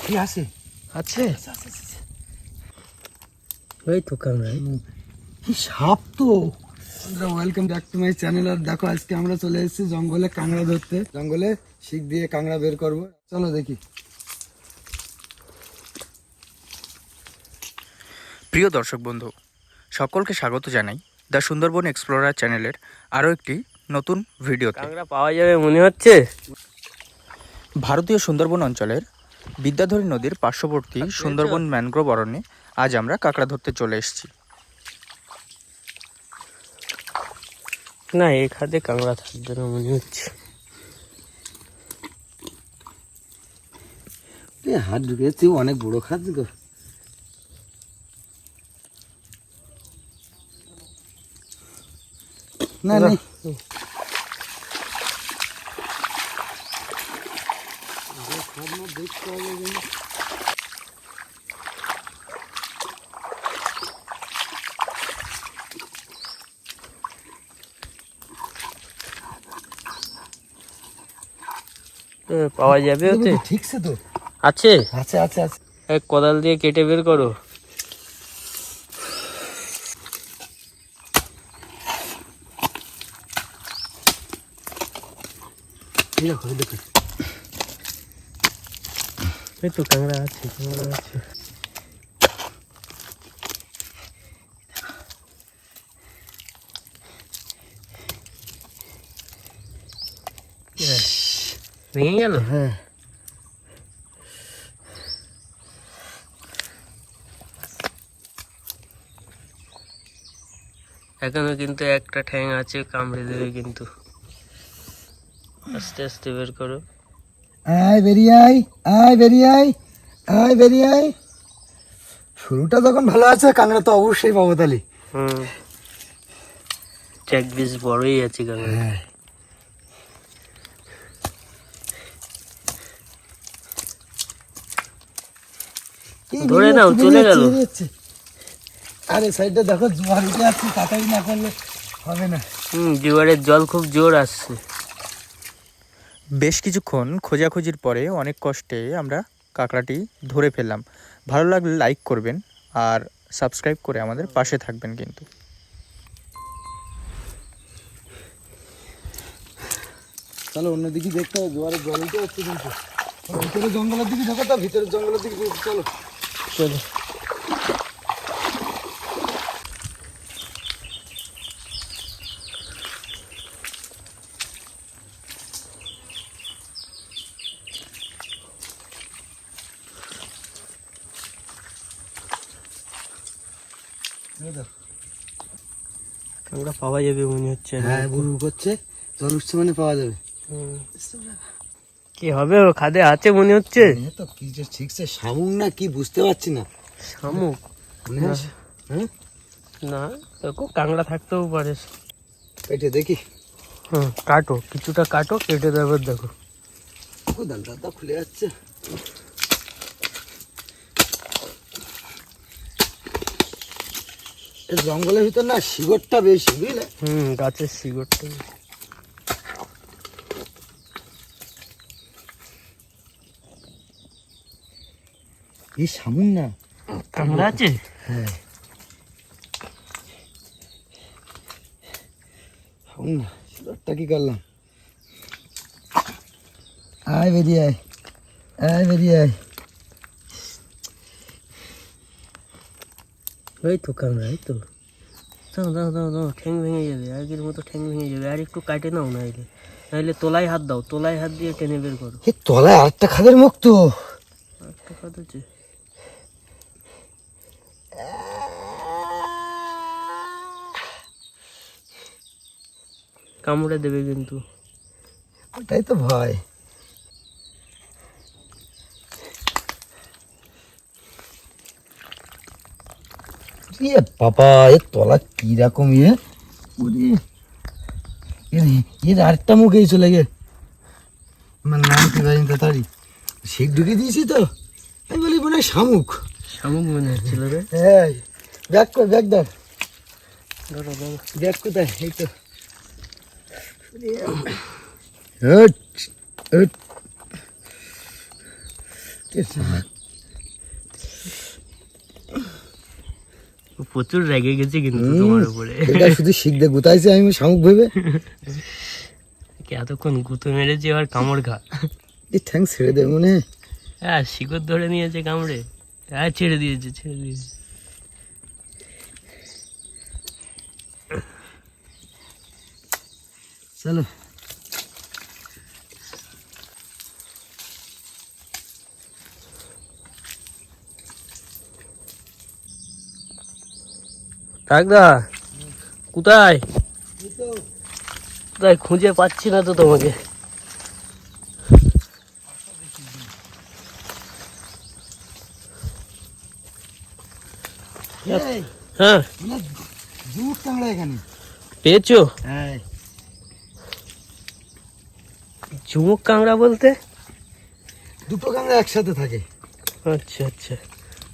কি আছে আছে ওই তো কামড়া কি সাপ তো। Welcome back to my channel. আর দেখো আজকে আমরা চলে এসেছি জঙ্গলে কাঁকড়া ধরতে। জঙ্গলে শিক দিয়ে কাঁকড়া বের করব, চলো দেখি। প্রিয় দর্শক বন্ধু, সকলকে স্বাগত জানাই দ্য সুন্দরবন এক্সপ্লোরার চ্যানেলের আরও একটি নতুন ভিডিওতে। কাঁকড়া পাওয়া যাবে মনে হচ্ছে। ভারতীয় সুন্দরবন অঞ্চলের বিদ্যাধরী নদীর পার্শ্ববর্তী সুন্দরবন ম্যানগ্রোভ অরণ্যে আজ আমরা কাঁকড়া ধরতে চলে এসেছি। না, এই খাদে কাঁকড়া থাকবে না মনে হচ্ছে। হাত ঢুকেছি, অনেক বড় খাদ গো। না নেই, দেখতে হবে। পাওয়া যাবে ওতে? ঠিকছে তো, আছে আছে আছে আছে। এক কোদাল দিয়ে কেটে বের করো। দেখো এই তো কাঁকড়া আছে, কাঁকড়া আছে। ভেঙে গেল? হ্যাঁ, এখনো কিন্তু একটা ঠ্যাং আছে, কামড়ে দেবে কিন্তু। আস্তে আস্তে বের করো। আয় বেরিয়ে আয়, আয় বেরিয়ে আয়, আয় বেরিয়ে আয়। শুরুটা যখন ভালো আছে, কাঁকড়া তো অবশ্যই পাবো তালি। চেক বেশ বড়ই আছে কাঁকড়া। হ্যাঁ, ধরে নাও, চলে গেল। আরে সাইডটা দেখো, জোয়ার উঠে আসছে, তাড়াতাড়ি না করলে হবে না। জোয়ারের জল খুব জোর আসছে। বেশ কিছুক্ষণ খোঁজাখুঁজির পরে অনেক কষ্টে আমরা কাঁকড়াটি ধরে ফেললাম। ভালো লাগলে লাইক করবেন আর সাবস্ক্রাইব করে আমাদের পাশে থাকবেন কিন্তু। চলো অন্যদিকে দেখতে হবে, জোয়ারের জল উঠে আসছে কিন্তু। ভিতরে জঙ্গলের দিকে দেখো, তা ভিতরের জঙ্গলের দিকে চলো চলো। কাঁকড়া পাওয়া যাবে মনে হচ্ছে। হ্যাঁ, বুড়ু করছে, জল উঠছে মানে পাওয়া যাবে। কি হবে, ও খাদে আছে মনে হচ্ছে। তো কি যে ঠিকছে, শামুক না কি বুঝতে পারছি না। শামুক মনে হয়। হ্যাঁ, না, দেখো কাঁকড়া থাকতেও পারে। এটা দেখি। কাটো, কিছুটা কাটো, কেটে দেবে। দেখো দাঁড়া খুলে যাচ্ছে। জঙ্গলের ভিতর না শিকড়টা বেশি, বুঝলে? গাছের শিকড়টা। এই শামুক না, কাঁকড়া আছে। হ্যাঁ, শামুক না, শিকড়টা কি করলাম। আয় বেরিয়ে আয়, আয় বেরিয়ে আয়। ওই তো কাঁকড়া, এই তো। দাও দাও দাও দাও, ঠ্যাং ভেঙে যাবে, আগের মতো ঠ্যাং ভেঙে যাবে। আর একটু কাটে নাও, নাইলে তোলায় হাত দাও, তোলায় হাত দিয়ে টেনে বের করো। এ তলায় আরেকটা খাদের মুখ তো। একটা খাদ আছে। কামড়ে দেবে কিন্তু। ওটাই তো ভয়। বাবা, এর তলা কিরকম ইয়ে। এর আরেকটা মুখেই চলে গে। আমার নাম কি জানি তাড়াতাড়ি। শিক ঢুকে দিয়েছি তো, আমি বলি মনে হয় শামুক। শামুক মনে হচ্ছিল রে। হ্যাঁ, ব্যাগ কর, ব্যাগ ধর। ধরো ধরো। ব্যাগ কোথায়? এই তো। প্রচুর রেগে গেছে কিন্তু তোমার উপরে। এটা শুধু শিখতে গুতাইছে আমি শামুক ভেবে। এতক্ষণ গুঁতো মেরেছে, এবার কামড় খা। এই ঠ্যাং ছেড়ে দেবে মনে হয়। হ্যাঁ, শিকড় ধরে নিয়েছে কামড়ে। হ্যাঁ, ছেড়ে দিয়েছে, ছেড়ে দিয়েছে। চলো কাকদা, কোথায় কোথায় খুঁজে পাচ্ছি না তো তোমাকে। হ্যাঁ, ঝুমুক কাঁকড়া এখানে পেয়েছো? হ্যাঁ, ঝুমুক কাঁকড়া বলতে? দুটো কাঁকড়া একসাথে থাকে। আচ্ছা আচ্ছা,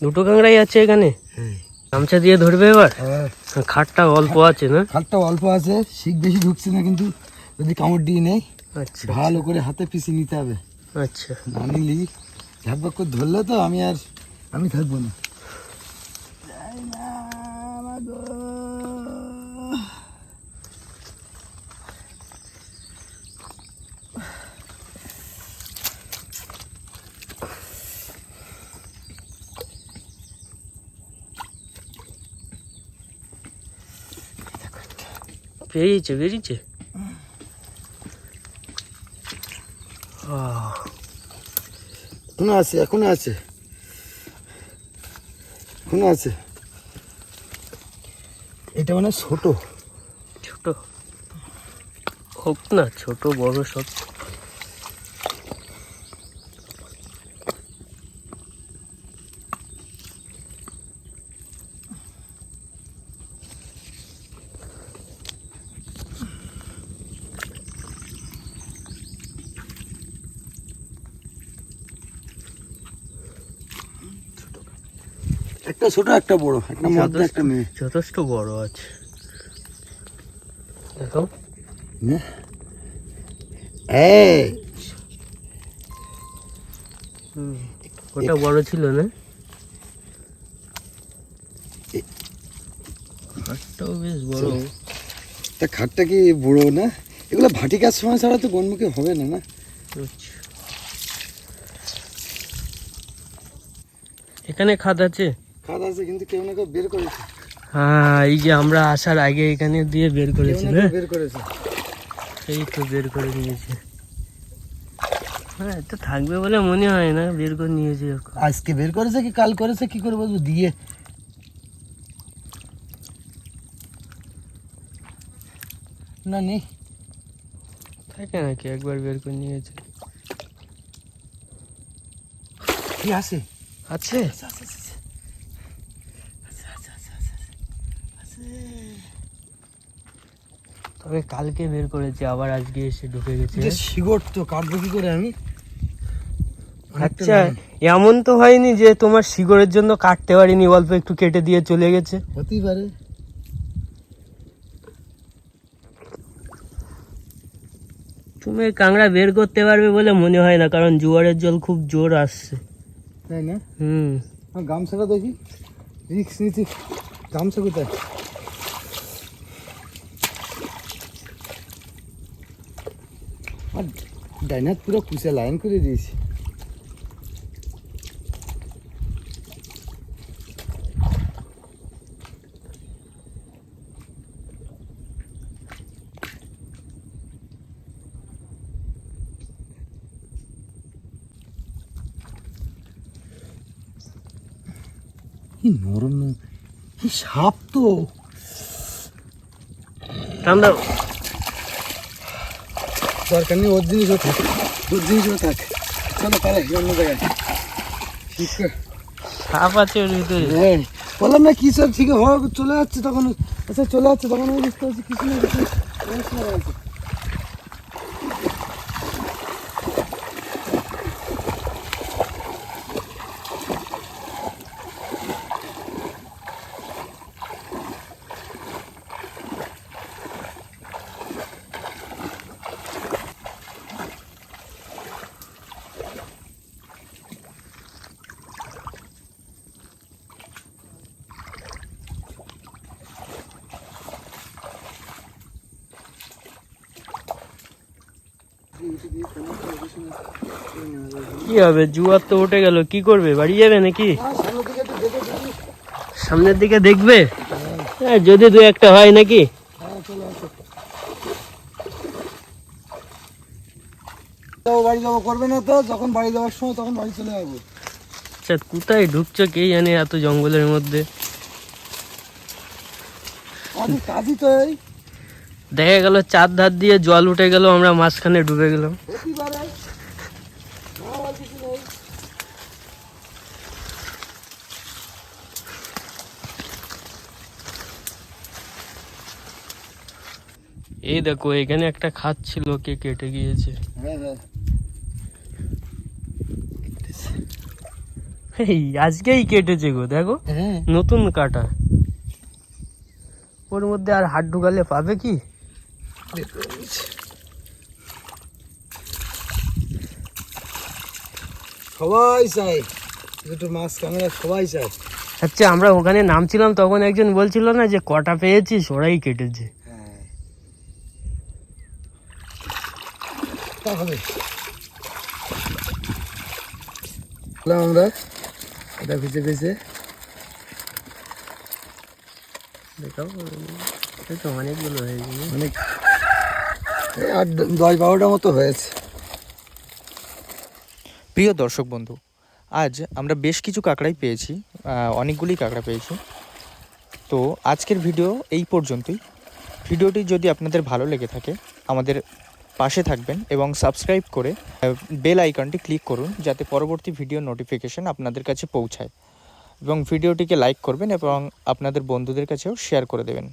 দুটো কাঁকড়াই আছে এখানে। হ্যাঁ, গামছা দিয়ে ধরবে এবার? হ্যাঁ, খাটটা অল্প আছে না? খাটটা অল্প আছে, শিক বেশি ঢুকছে না, কিন্তু যদি কামড় দিয়ে নেই আচ্ছা ভালো করে হাতে পিছিয়ে নিতে হবে। আচ্ছা, না নিলি ঝাপক করে ধরলে তো আমি থাকবো না। বেরিয়েছে বেরিয়েছে। এখনো আছে, এখনো আছে, এখনো আছে। এটা মানে ছোট ছোট হোক না, ছোট বড় সব। একটা ছোট একটা বড়, একটা মধ্যে একটা মেয়ে। যথেষ্ট বড় আছে, দেখো। না এই ওটা বড় ছিল না? খাটটাও বেশ বড়। তা খাটটা কি বড় না? এগুলো ভাটি কাজ সময় ছাড়া তো গনমুখী হবে না। না আচ্ছা, এখানে খাদ আছে? খাদ আছে, কিন্তু কেউ না কেউ বের করেছে। হ্যাঁ, এই যে আমরা আসার আগে এখানে দিয়ে বের কেউ করেছিল। না কেউ বের করেছে। এই তো বের করে নিয়েছে। হ্যাঁ, এটা থাকবে বলে মনে হয় না, বের করে নিয়েছে এখন। আজকে বের করেছে কি কাল করেছে, কি করে বলবো? দিয়ে না নেই, থাকে নাকি, একবার বের করে নিয়েছে। কি আছে? আছে? তবে কালকে বের করেছে, আবার আজকে এসে ঢুকে গেছে। যে শিগড় তো কাটবো কি করে আমি? আচ্ছা, এমন তো হয়নি যে তোমার শিকড়ের জন্য কাটতে পারিনি, অল্প একটু কেটে দিয়ে চলে গেছে? হতেই পারে। তুমি কাঁকড়া বের করতে পারবে বলে মনে হয় না, কারণ জোয়ারের জল খুব জোর আসছে। তাই না? হুম, গামছাটা দেখি, রিক্স নিচ্ছি। গামছা কোথায়? আর ডাইনাত পুরো কুচে লাইন করে দিয়েছি। কি নরম না, কি সাপ তো। ঠান্ডা দরকার নেই, ওর জিনিসও থাক, ওর জিনিসও থাক। চলো পালাই অন্য জায়গায়। সাপ আছে ওর ভিতরে। হ্যাঁ, বললাম না কি সব ঠিক হয়, চলে যাচ্ছে তখন। আচ্ছা চলে যাচ্ছে তখন আমি বুঝতে পারছি কিছু না কিছু সমস্যা আছে। কি হবে, জুয়ার তো উঠে গেল, কি করবে, বাড়ি যাবে নাকি? সামনের দিকে দেখবে, হ্যাঁ যদি দু একটা হয় নাকি। বাড়ি যাবো করবে না তো, যখন বাড়ি যাওয়ার সময় তখন বাড়ি চলে যাবো। আচ্ছা কোথায় ঢুকছো কে জানে এত জঙ্গলের মধ্যে। আমাদের কাজই তো এই। দেখা গেল চার ধার দিয়ে জল উঠে গেল, আমরা মাঝখানে ডুবে গেলাম। হতেই পারে। না, আর কিছু নেই। এই দেখো এখানে একটা খাত ছিল, কে কেটে গিয়েছে। হ্যাঁ হ্যাঁ। এই আজকেই কেটেছে গো, দেখো হ্যাঁ নতুন কাটা। ওর মধ্যে আর হাত ঢুকালে পাবে কি? সবাই চাই দুটো মাছ কাঁকড়া, সবাই চাই। আচ্ছা আমরা ওখানে নামছিলাম তখন একজন বলছিল না যে কটা পেয়েছিস, ওরাই কেটেছে। হ্যাঁ তাহলে আমরা এটা ভিজে ভিজে দেখাও, এই তো অনেকগুলো হয়ে গেছে। অনেক, এই 10-12টা মতো হয়েছে। প্রিয় দর্শক বন্ধু, আজ আমরা বেশ কিছু কাঁকড়াই পেয়েছি, অনেকগুলি কাঁকড়া পেয়েছি। তো আজকের ভিডিও এই পর্যন্তই। ভিডিওটি যদি আপনাদের ভালো লেগে থাকে আমাদের পাশে থাকবেন এবং সাবস্ক্রাইব করে বেল আইকনটি ক্লিক করুন, যাতে পরবর্তী ভিডিও নোটিফিকেশন আপনাদের কাছে পৌঁছায়, এবং ভিডিওটিকে লাইক করবেন এবং আপনাদের বন্ধুদের কাছেও শেয়ার করে দেবেন।